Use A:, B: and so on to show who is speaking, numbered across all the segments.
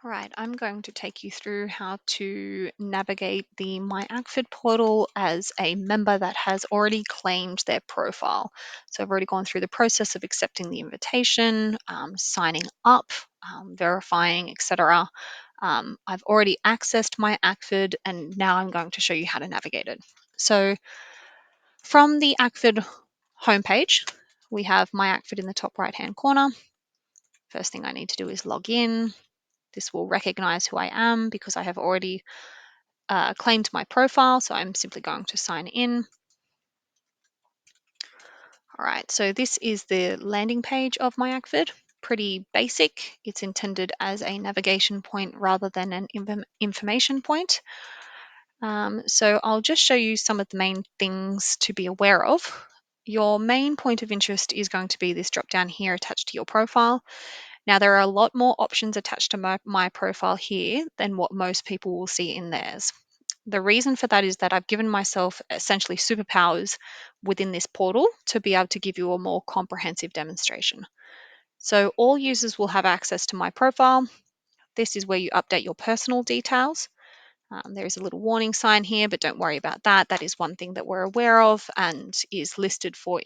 A: All right, I'm going to take you through how to navigate the MyACFID portal as a member that has already claimed their profile. So I've already gone through the process of accepting the invitation, signing up, verifying, etc. I've already accessed MyACFID, and now I'm going to show you how to navigate it. So from the ACFID homepage, we have MyACFID in the top right-hand corner. First thing I need to do is log in. This will recognize who I am because I have already claimed my profile, so I'm simply going to sign in. All right, so this is the landing page of MyACFID. Pretty basic. It's intended as a navigation point rather than an information point. So I'll just show you some of the main things to be aware of. Your main point of interest is going to be this drop down here attached to your profile. Now, there are a lot more options attached to my profile here than what most people will see in theirs. The reason for that is that I've given myself essentially superpowers within this portal to be able to give you a more comprehensive demonstration. So all users will have access to my profile. This is where you update your personal details. There is a little warning sign here, but don't worry about that. That is one thing that we're aware of and is listed for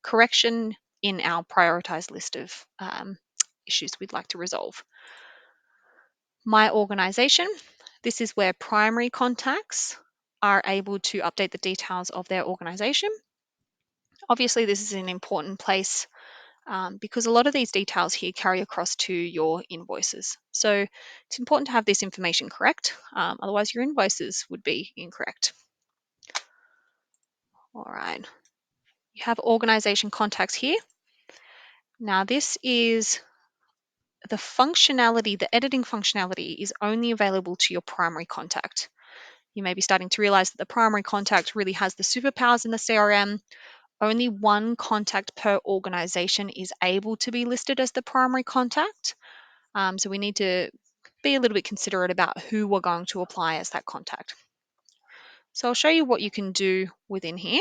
A: correction in our prioritized list of issues we'd like to resolve. My organization, this is where primary contacts are able to update the details of their organization. Obviously, this is an important place because a lot of these details here carry across to your invoices. So it's important to have this information correct, otherwise your invoices would be incorrect. All right, you have organization contacts here. Now this is the functionality, the editing functionality is only available to your primary contact. You may be starting to realize that the primary contact really has the superpowers in the CRM. Only one contact per organization is able to be listed as the primary contact. So we need to be a little bit considerate about who we're going to apply as that contact. So I'll show you what you can do within here.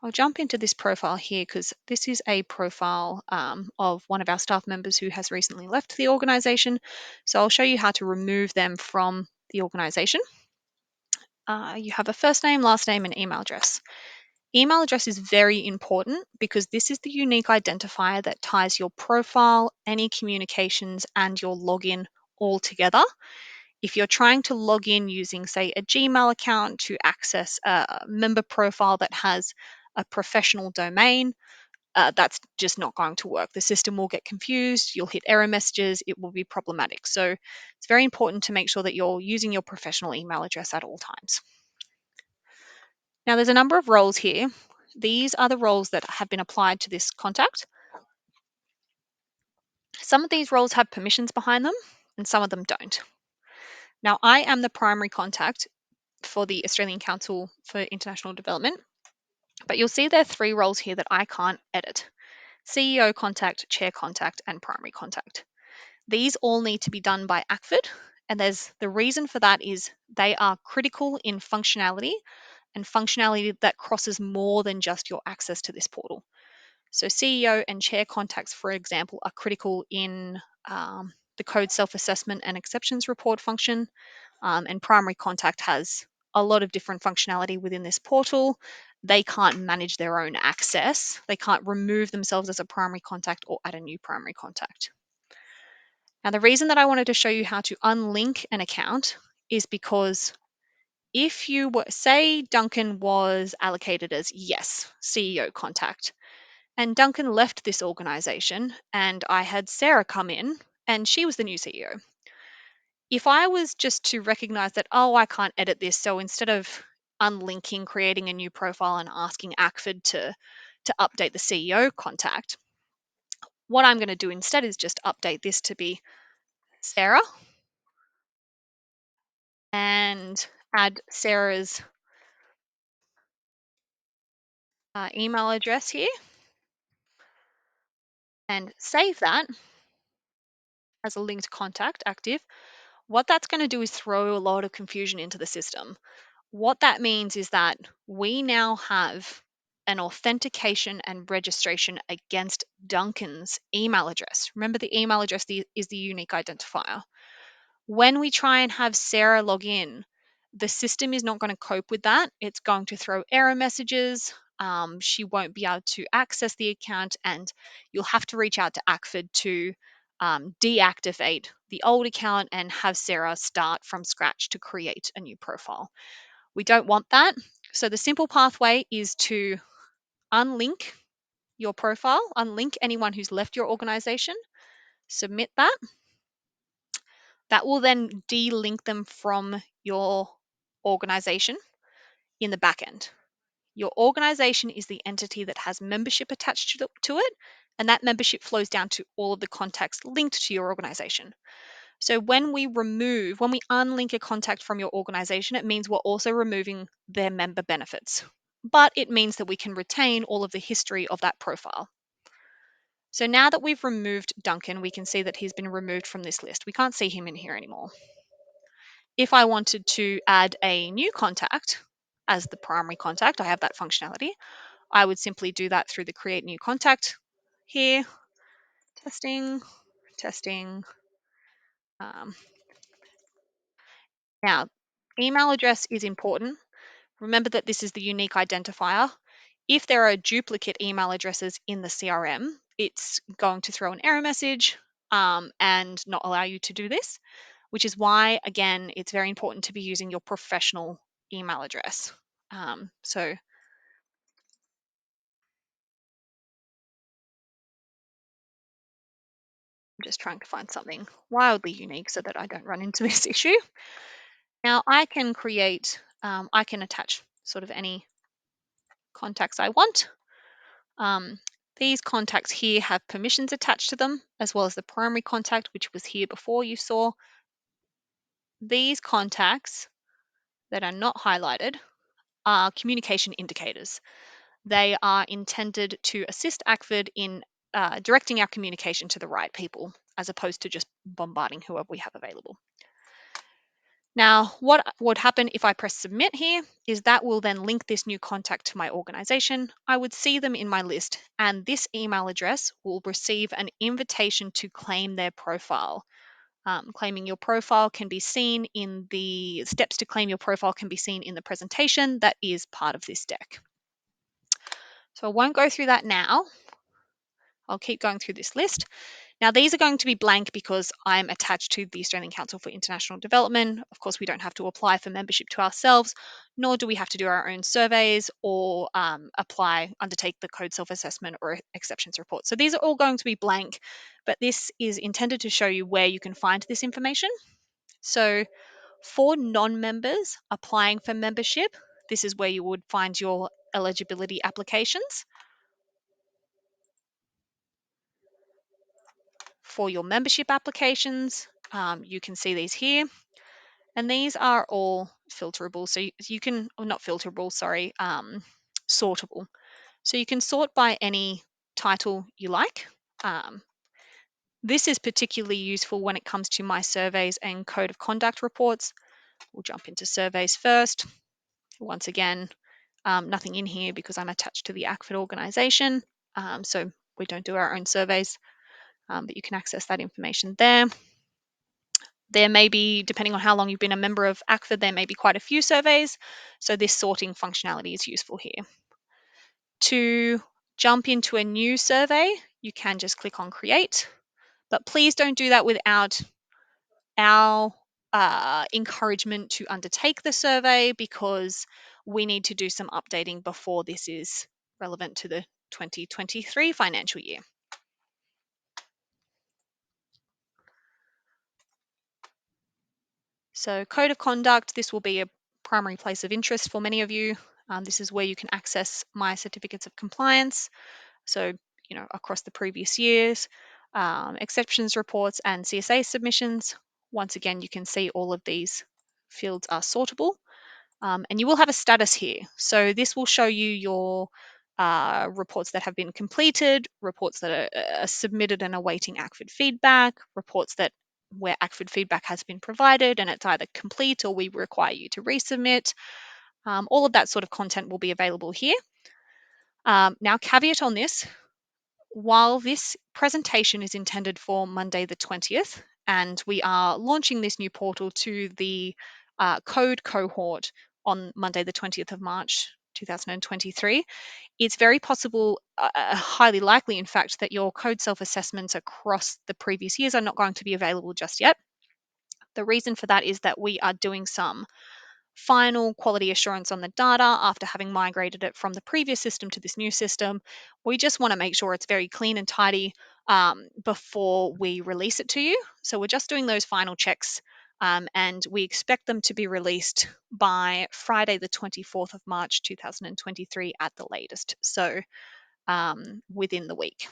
A: I'll jump into this profile here because this is a profile of one of our staff members who has recently left the organization. So I'll show you how to remove them from the organization. You have a first name, last name, and email address. Email address is very important because this is the unique identifier that ties your profile, any communications, and your login all together. If you're trying to log in using, say, a Gmail account to access a member profile that has a professional domain, that's just not going to work. The system will get confused, you'll hit error messages, it will be problematic. So it's very important to make sure that you're using your professional email address at all times. Now, there's a number of roles here. These are the roles that have been applied to this contact. Some of these roles have permissions behind them, and some of them don't. Now, I am the primary contact for the Australian Council for International Development, but you'll see there are 3 roles here that I can't edit: CEO contact, chair contact, and primary contact. These all need to be done by ACFID, and the reason for that is they are critical in functionality and functionality that crosses more than just your access to this portal. So CEO and chair contacts, for example, are critical in the code self-assessment and exceptions report function, and primary contact has a lot of different functionality within this portal. They can't manage their own access. They can't remove themselves as a primary contact or add a new primary contact. Now, the reason that I wanted to show you how to unlink an account is because if you were, say, Duncan was allocated as yes, CEO contact, and Duncan left this organization and I had Sarah come in and she was the new CEO. If I was just to recognize that, oh, I can't edit this, so instead of unlinking, creating a new profile and asking ACFID to update the CEO contact, what I'm going to do instead is just update this to be Sarah and add Sarah's email address here and save that as a linked contact active. What that's going to do is throw a lot of confusion into the system. What that means is that we now have an authentication and registration against Duncan's email address. Remember, the email address is the unique identifier. When we try and have Sarah log in, the system is not going to cope with that. It's going to throw error messages. She won't be able to access the account, and you'll have to reach out to ACFID to deactivate the old account and have Sarah start from scratch to create a new profile. We don't want that. So the simple pathway is to unlink your profile, unlink anyone who's left your organization, submit that. That will then de-link them from your organization in the back end. Your organization is the entity that has membership attached to it, and that membership flows down to all of the contacts linked to your organization. So when we unlink a contact from your organization, it means we're also removing their member benefits. But it means that we can retain all of the history of that profile. So now that we've removed Duncan, we can see that he's been removed from this list. We can't see him in here anymore. If I wanted to add a new contact as the primary contact, I have that functionality. I would simply do that through the create new contact here. Testing, testing. Now, email address is important. Remember that this is the unique identifier. If there are duplicate email addresses in the CRM, it's going to throw an error message and not allow you to do this, which is why, again, it's very important to be using your professional email address. So I'm just trying to find something wildly unique so that I don't run into this issue. Now I can I can attach sort of any contacts I want. These contacts here have permissions attached to them, as well as the primary contact, which was here before you saw. These contacts that are not highlighted are communication indicators. They are intended to assist ACFID in directing our communication to the right people, as opposed to just bombarding whoever we have available. Now, what would happen if I press submit here is that will then link this new contact to my organization. I would see them in my list, and this email address will receive an invitation to claim their profile. Claiming your profile can be seen in the steps to claim your profile can be seen in the presentation that is part of this deck. So I won't go through that now. I'll keep going through this list. Now, these are going to be blank because I'm attached to the Australian Council for International Development. Of course, we don't have to apply for membership to ourselves, nor do we have to do our own surveys or undertake the code self-assessment or exceptions report. So these are all going to be blank, but this is intended to show you where you can find this information. So for non-members applying for membership, this is where you would find your eligibility applications. For your membership applications, you can see these here. And these are all filterable. So you can, or not filterable, sorry, sortable. So you can sort by any title you like. This is particularly useful when it comes to my surveys and code of conduct reports. We'll jump into surveys first. Once again, nothing in here because I'm attached to the ACFID organization. So we don't do our own surveys, but you can access that information there. There may be, depending on how long you've been a member of ACFID, there may be quite a few surveys. So this sorting functionality is useful here. To jump into a new survey, you can just click on create, but please don't do that without our encouragement to undertake the survey, because we need to do some updating before this is relevant to the 2023 financial year. So code of conduct, this will be a primary place of interest for many of you. This is where you can access my certificates of compliance. So, across the previous years, exceptions reports and CSA submissions. Once again, you can see all of these fields are sortable. And you will have a status here. So this will show you your reports that have been completed, reports that are submitted and awaiting ACFID feedback, reports that where ACFID feedback has been provided and it's either complete or we require you to resubmit. All of that sort of content will be available here. Now, caveat on this, while this presentation is intended for Monday the 20th, and we are launching this new portal to the code cohort on Monday the 20th of March 2023, it's very possible, highly likely in fact, that your code self-assessments across the previous years are not going to be available just yet. The reason for that is that we are doing some final quality assurance on the data after having migrated it from the previous system to this new system. We just want to make sure it's very clean and tidy before we release it to you. So we're just doing those final checks, and we expect them to be released by Friday, the 24th of March 2023 at the latest. So within the week.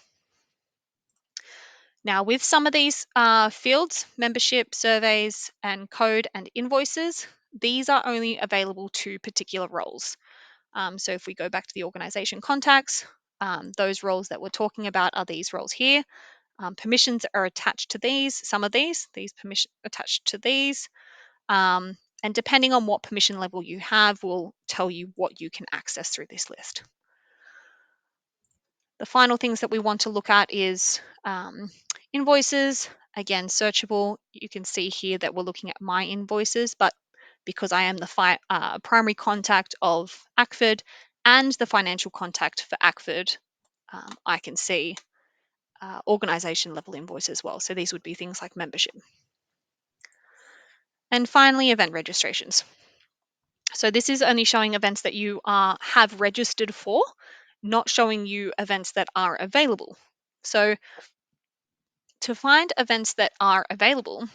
A: Now, with some of these fields, membership, surveys, and code and invoices, these are only available to particular roles. So if we go back to the organization contacts, those roles that we're talking about are these roles here. Permissions are attached to these, some of these permissions attached to these. And depending on what permission level you have, will tell you what you can access through this list. The final things that we want to look at is invoices. Again, searchable. You can see here that we're looking at my invoices, but because I am the primary contact of ACFID and the financial contact for ACFID, I can see organization level invoice as well. So these would be things like membership. And finally, event registrations. So this is only showing events that you have registered for, not showing you events that are available. So to find events that are available,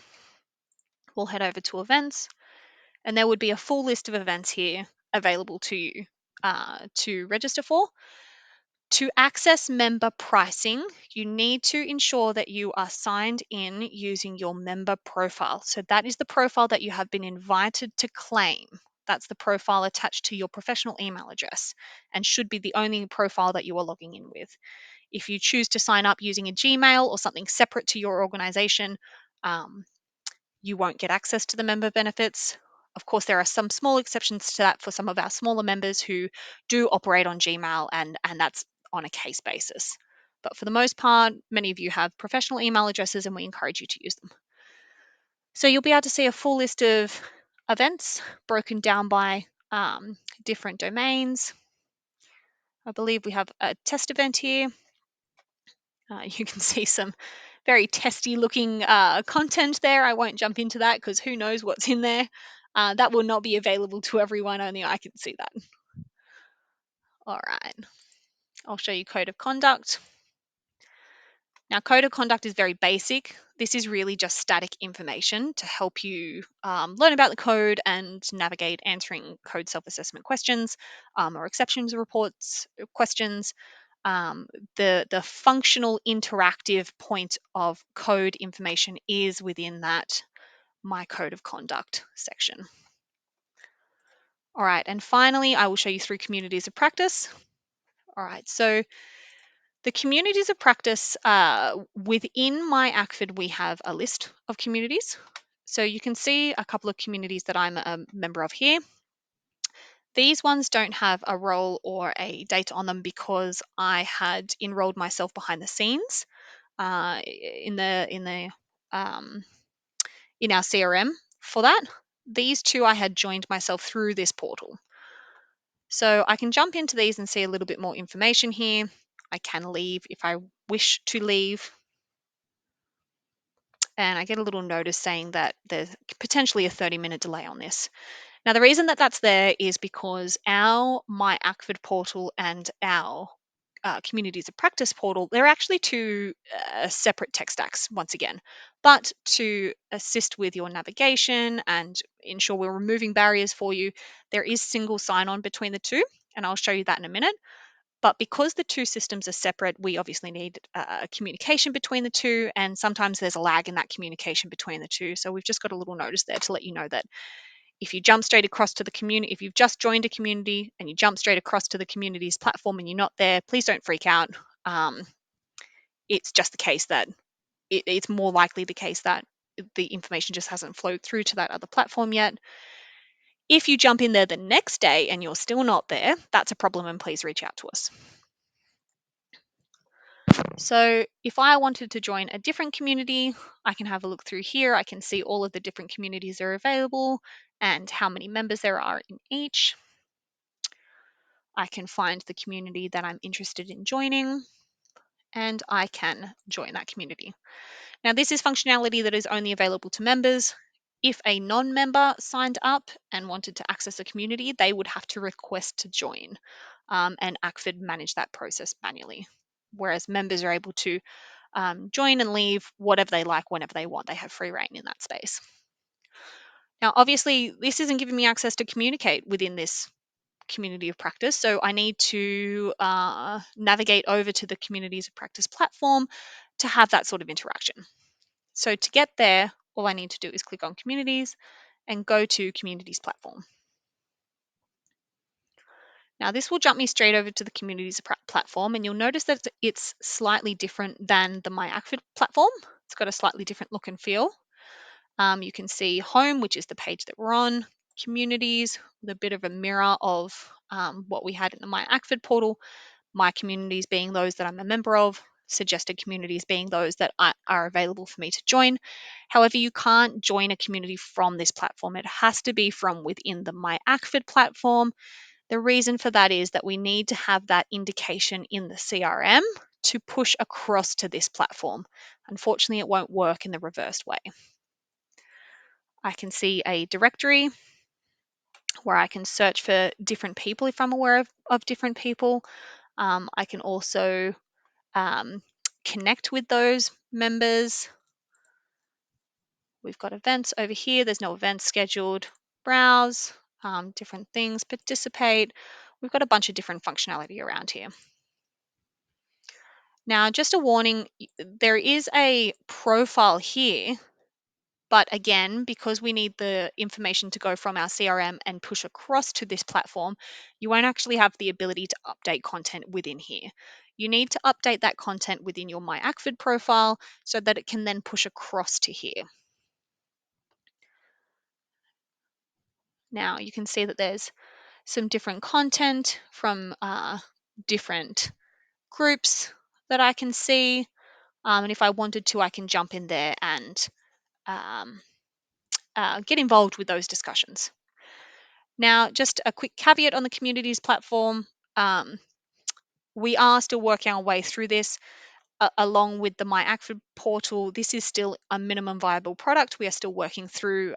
A: we'll head over to events, and there would be a full list of events here available to you to register for. To access member pricing, you need to ensure that you are signed in using your member profile. So that is the profile that you have been invited to claim. That's the profile attached to your professional email address and should be the only profile that you are logging in with. If you choose to sign up using a Gmail or something separate to your organization, you won't get access to the member benefits. Of course, there are some small exceptions to that for some of our smaller members who do operate on Gmail, and that's on a case basis. But for the most part, many of you have professional email addresses, and we encourage you to use them. So you'll be able to see a full list of events broken down by different domains. I believe we have a test event here. You can see some very testy looking content there. I won't jump into that because who knows what's in there. That will not be available to everyone, only I can see that. All right, I'll show you code of conduct. Now, code of conduct is very basic. This is really just static information to help you learn about the code and navigate answering code self-assessment questions or exceptions reports questions. The functional interactive point of code information is within that My Code of Conduct section. All right, and finally, I will show you through communities of practice. All right, so the communities of practice, within MyACFID, we have a list of communities. So you can see a couple of communities that I'm a member of here. These ones don't have a role or a date on them because I had enrolled myself behind the scenes in our CRM for that. These two I had joined myself through this portal. So I can jump into these and see a little bit more information here. I can leave if I wish to leave. And I get a little notice saying that there's potentially a 30-minute delay on this. Now, the reason that that's there is because our MyACFID portal and our communities of practice portal, they're actually two separate tech stacks once again. But to assist with your navigation and ensure we're removing barriers for you, there is single sign-on between the two, and I'll show you that in a minute. But because the two systems are separate, we obviously need communication between the two, and sometimes there's a lag in that communication between the two. So we've just got a little notice there to let you know that if you jump straight across to the community, if you've just joined a community and you jump straight across to the community's platform and you're not there, please don't freak out. It's just the case that it's more likely the case that the information just hasn't flowed through to that other platform yet. If you jump in there the next day and you're still not there, that's a problem, and please reach out to us. So if I wanted to join a different community, I can have a look through here. I can see all of the different communities that are available and how many members there are in each. I can find the community that I'm interested in joining, and I can join that community. Now, this is functionality that is only available to members. If a non-member signed up and wanted to access a community, they would have to request to join, and ACFID manage that process manually. Whereas members are able to join and leave whatever they like whenever they want. They have free reign in that space. Now, obviously, this isn't giving me access to communicate within this community of practice. So I need to navigate over to the communities of practice platform to have that sort of interaction. So to get there, all I need to do is click on communities and go to communities platform. Now this will jump me straight over to the communities platform, and you'll notice that it's slightly different than the MyACFID platform. It's got a slightly different look and feel. You can see home, which is the page that we're on, communities, with a bit of a mirror of what we had in the MyACFID portal, my communities being those that I'm a member of, suggested communities being those that are available for me to join. However, you can't join a community from this platform. It has to be from within the MyACFID platform. The reason for that is that we need to have that indication in the CRM to push across to this platform. Unfortunately, it won't work in the reversed way. I can see a directory where I can search for different people if I'm aware of different people. I can also connect with those members. We've got events over here. There's no events scheduled. Browse, different things, participate. We've got a bunch of different functionality around here. Now, just a warning, there is a profile here, but again, because we need the information to go from our CRM and push across to this platform, you won't actually have the ability to update content within here. You need to update that content within your MyACFID profile so that it can then push across to here. Now you can see that there's some different content from different groups that I can see. And if I wanted to, I can jump in there and um, get involved with those discussions. Now, just a quick caveat on the communities platform. We are still working our way through this along with the MyACFID portal. This is still a minimum viable product. We are still working through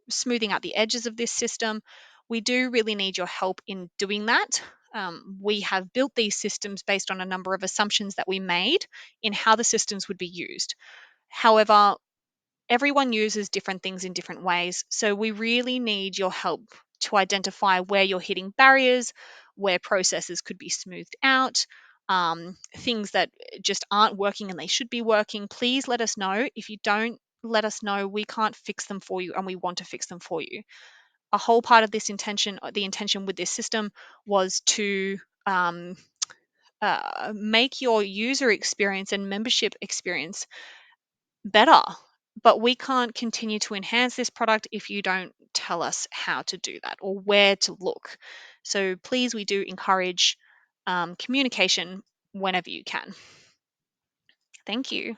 A: smoothing out the edges of this system. We do really need your help in doing that. We have built these systems based on a number of assumptions that we made in how the systems would be used. However, everyone uses different things in different ways. So we really need your help to identify where you're hitting barriers, where processes could be smoothed out, things that just aren't working and they should be working. Please let us know. If you don't let us know, we can't fix them for you and we want to fix them for you. A whole part of this intention, the intention with this system was to make your user experience and membership experience better. But we can't continue to enhance this product if you don't tell us how to do that or where to look. So please, we do encourage communication whenever you can. Thank you.